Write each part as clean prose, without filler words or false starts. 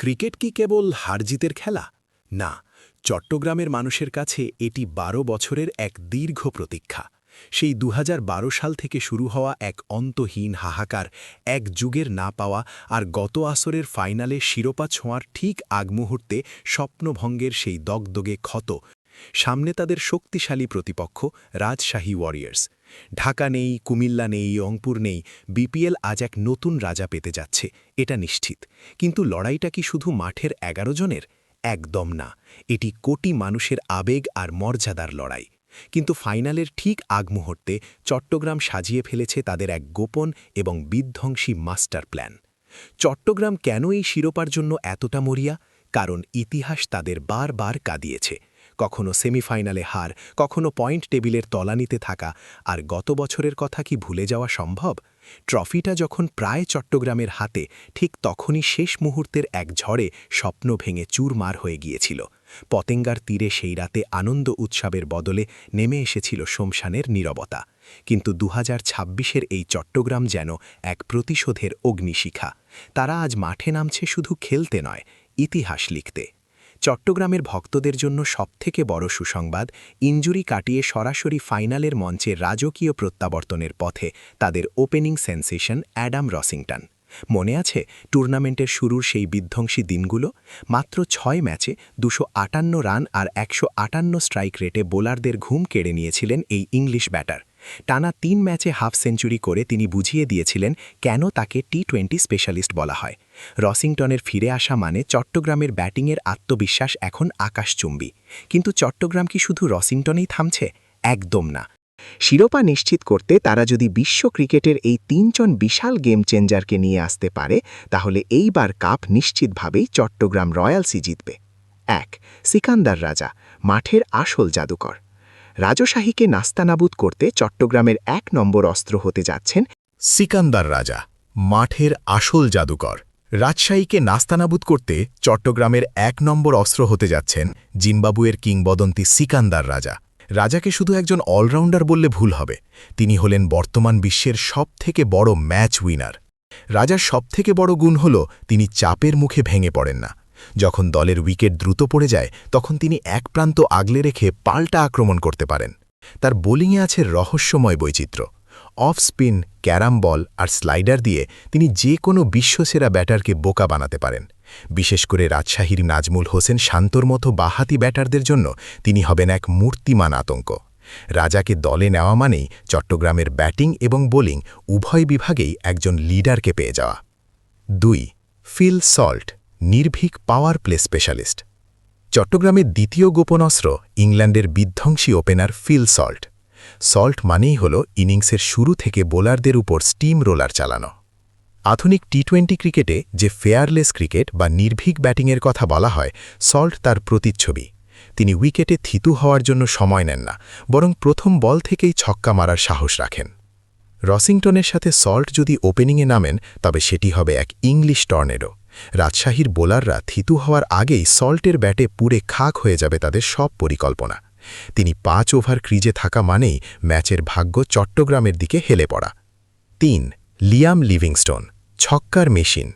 Cricket কি কেবল হারজিতের খেলা? না, চট্টগ্রামের মানুষের কাছে এটি ১২ বছরের এক দীর্ঘ প্রতীক্ষা। সেই ২০১২ সাল থেকে শুরু হওয়া এক অন্তহীন হাহাকার, এক যুগের না পাওয়া আর গত আসরের ফাইনালে শিরোপা ছোঁয়ার ঠিক আগ মুহূর্তে স্বপ্নভঙ্গের সেই দগদগে ক্ষত। সামনে তাদের শক্তিশালী প্রতিপক্ষ রাজশাহী ওয়ারিয়র্স। ঢাকা নেই, কুমিল্লা নেই, রংপুর নেই, বিপিএল আজ এক নতুন রাজা পেতে যাচ্ছে, এটা নিশ্চিত। কিন্তু লড়াইটা কি শুধু মাঠের ১১ জনের? একদম না, এটি কোটি মানুষের আবেগ আর মর্যাদার লড়াই। কিন্তু ফাইনালের ঠিক আগ মুহূর্তে চট্টগ্রাম সাজিয়ে ফেলেছে তাদের এক গোপন এবং বিধ্বংসী মাস্টার প্ল্যান। চট্টগ্রাম কেন এই শিরোপার জন্য এতটা মরিয়া? কারণ ইতিহাস তাদের বারবার কাঁদিয়েছে। কখনো সেমিফাইনালে হার, কখনো পয়েন্ট টেবিলের তলানিতে থাকা, আর গত বছরের কথা কি ভুলে যাওয়া সম্ভব? ট্রফিটা যখন প্রায় চট্টগ্রামের হাতে, ঠিক তখনই শেষ মুহূর্তের এক ঝড়ে স্বপ্ন ভেঙে চুরমার হয়ে গিয়েছিল। পতেঙ্গার তীরে সেই রাতে আনন্দ উৎসবের বদলে নেমে এসেছিল শমশানের নীরবতা। কিন্তু ২০২৬-এর এই চট্টগ্রাম যেন এক প্রতিশোধের অগ্নিশিখা। তারা আজ মাঠে নামছে শুধু খেলতে নয়, ইতিহাস লিখতে। চট্টগ্রামের ভক্তদের জন্য সবথেকে বড় সুসংবাদ, ইনজুরি কাটিয়ে সরাসরি ফাইনালের মঞ্চে রাজকীয় প্রত্যাবর্তনের পথে তাদের ওপেনিং সেন্সেশন অ্যাডাম রসিংটন। মনে আছে টুর্নামেন্টের শুরুর সেই বিধ্বংসী দিনগুলো? মাত্র ৬ ম্যাচে ২৫৮ রান আর ১৫৮ স্ট্রাইক রেটে বোলারদের ঘুম কেড়ে নিয়েছিলেন এই ইংলিশ ব্যাটার। টানা ৩ ম্যাচে হাফ সেঞ্চুরি করে তিনি বুঝিয়ে দিয়েছিলেন কেন তাকে টি-20 স্পেশালিস্ট বলা হয়। রসিংটনের ফিরে আসা মানে চট্টগ্রামের ব্যাটিংয়ের আত্মবিশ্বাস এখন আকাশচুম্বী। কিন্তু চট্টগ্রাম কি শুধু রসিংটনেই থামছে? একদম না। শিরোপা নিশ্চিত করতে তারা যদি বিশ্ব ক্রিকেটের এই ৩ জন বিশাল গেম চেঞ্জারকে নিয়ে আসতে পারে, তাহলে এইবার কাপ নিশ্চিতভাবেই চট্টগ্রাম রয়্যালসই জিতবে। ১. সিকান্দার রাজা, মাঠের আসল জাদুকর। রাজশাহীকে নাস্তানাবুদ করতে চট্টগ্রামের ১ নম্বর অস্ত্র হতে যাচ্ছেন সিকান্দার রাজা, মাঠের আসল জাদুকর। রাজশাহীকে নাস্তানাবুদ করতে চট্টগ্রামের ১ নম্বর অস্ত্র হতে যাচ্ছেন জিম্বাবুয়ের কিংবদন্তি সিকান্দার রাজা। রাজাকে শুধু একজন অলরাউন্ডার বললে ভুল হবে, তিনি হলেন বর্তমান বিশ্বের সবথেকে বড় ম্যাচ উইনার। রাজার সবথেকে বড় গুণ হল তিনি চাপের মুখে ভেঙে পড়েন না। যখন দলের উইকেট দ্রুত পড়ে যায়, তখন তিনি এক প্রান্ত আগলে রেখে পাল্টা আক্রমণ করতে পারেন। তার বোলিংয়ে আছে রহস্যময় বৈচিত্র্য। অফ স্পিন, ক্যারাম বল আর স্লাইডার দিয়ে তিনি যে কোনো বিশ্বসেরা ব্যাটারকে বোকা বানাতে পারেন। বিশেষ করে রাজশাহীর নাজমুল হোসেন শান্তর মতো বাঁহাতি ব্যাটারদের জন্য তিনি হবেন এক মূর্তিমান আতঙ্ক। রাজাকে দলে নেওয়া মানেই চট্টগ্রামের ব্যাটিং এবং বোলিং উভয় বিভাগেই একজন লিডারকে পেয়ে যাওয়া। ২. ফিল সল্ট, নির্ভীক পাওয়ার প্লে স্পেশালিস্ট। চট্টগ্রামের দ্বিতীয় গোপন অস্ত্র ইংল্যান্ডের বিধ্বংসী ওপেনার ফিল সল্ট। সল্ট মানেই হল ইনিংসের শুরু থেকে বোলারদের উপর স্টিম রোলার চালানো। আধুনিক টি-20 ক্রিকেটে যে ফেয়ারলেস ক্রিকেট বা নির্ভীক ব্যাটিংয়ের কথা বলা হয়, সল্ট তার প্রতিচ্ছবি। তিনি উইকেটে থিতু হওয়ার জন্য সময় নেন না, বরং প্রথম বল থেকেই ছক্কা মারার সাহস রাখেন। রসিংটনের সাথে সল্ট যদি ওপেনিংয়ে নামেন, তবে সেটি হবে এক ইংলিশ টর্নেডো। রাজশাহীর বোলাররা থিতু হওয়ার আগেই সল্টের ব্যাটে পুড়ে খাক হয়ে যাবে তাদের সব পরিকল্পনা। তিনি ৫ ওভার ক্রিজে থাকা মানেই ম্যাচের ভাগ্য চট্টগ্রামের দিকে হেলে পড়া। ৩. লিয়াম লিভিংস্টোন, ছক্কার মেশিন।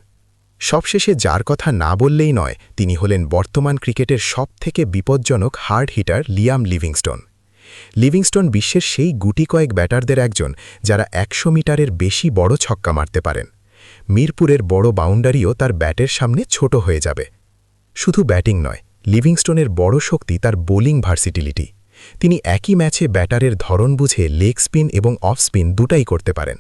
সবশেষে যার কথা না বললেই নয়, তিনি হলেন বর্তমান ক্রিকেটের সবথেকে বিপজ্জনক hard hitter Liam Livingstone. Livingstone বিশ্বের সেই গুটি কয়েক ব্যাটারদের একজন যারা ১০০ মিটারের বেশি বড় ছক্কা মারতে পারেন। মিরপুরের বড় বাউন্ডারিও তার ব্যাটের সামনে ছোট হয়ে যাবে। শুধু ব্যাটিং নয়, লিভিংস্টোনের বড় শক্তি তার বোলিং ভার্সিটিলিটি। তিনি একই ম্যাচে ব্যাটারের ধরন বুঝে লেগ স্পিন এবং অফ স্পিন দুটাই করতে পারেন।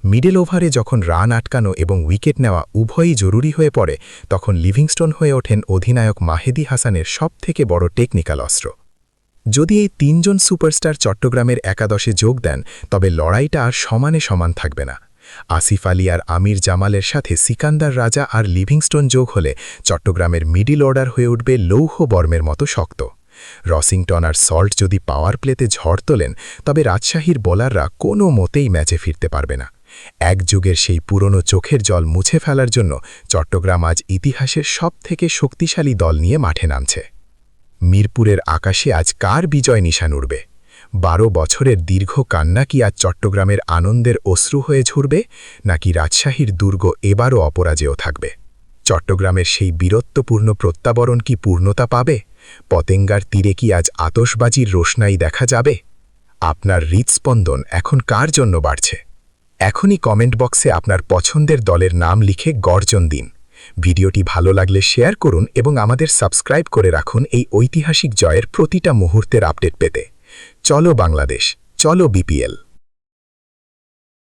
মিডল ওভারে যখন রান আটকানো এবং উইকেট নেওয়া উভয়ই জরুরি হয়ে পড়ে, তখন লিভিংস্টোন হয়ে ওঠেন অধিনায়ক মাহেদী হাসানের সবথেকে বড় টেকনিক্যাল অস্ত্র। যদি এই ৩ জন সুপারস্টার চট্টগ্রামের একাদশে যোগ দেন, তবে লড়াইটা আর সমানে সমান থাকবে না। আসিফ আলী আর আমির জামালের সাথে সিকান্দার রাজা আর লিভিংস্টোন যোগ হলে চট্টগ্রামের মিডল অর্ডার হয়ে উঠবে লৌহ বর্মের মতো শক্ত। রসিংটন আর সল্ট যদি পাওয়ার প্লেতে ঝড় তোলেন, তবে রাজশাহীর বোলাররা কোনো মতেই ম্যাচে ফিরতে পারবে না। এক যুগের সেই পুরনো চোখের জল মুছে ফেলার জন্য চট্টগ্রাম আজ ইতিহাসের সবথেকে শক্তিশালী দল নিয়ে মাঠে নামছে। মিরপুরের আকাশে আজ কার বিজয় নিশান উড়বে? ১২ বছরের দীর্ঘ কান্না কি আজ চট্টগ্রামের আনন্দের অশ্রু হয়ে ঝরবে, নাকি রাজশাহীর দুর্গ এবারও অপরাজেয় থাকবে? চট্টগ্রামের সেই বীরত্বপূর্ণ প্রত্যাবরণ কি পূর্ণতা পাবে? পতেঙ্গার তীরে কি আজ আতশবাজির রোশনাই দেখা যাবে? আপনার হৃৎস্পন্দন এখন কার জন্য বাড়ছে? এখনই কমেন্ট বক্সে আপনার পছন্দের দলের নাম লিখে গর্জন দিন। ভিডিওটি ভালো লাগলে শেয়ার করুন এবং আমাদের সাবস্ক্রাইব করে রাখুন এই ঐতিহাসিক জয়ের প্রতিটা মুহূর্তের আপডেট পেতে। চলো বাংলাদেশ, চলো বিপিএল।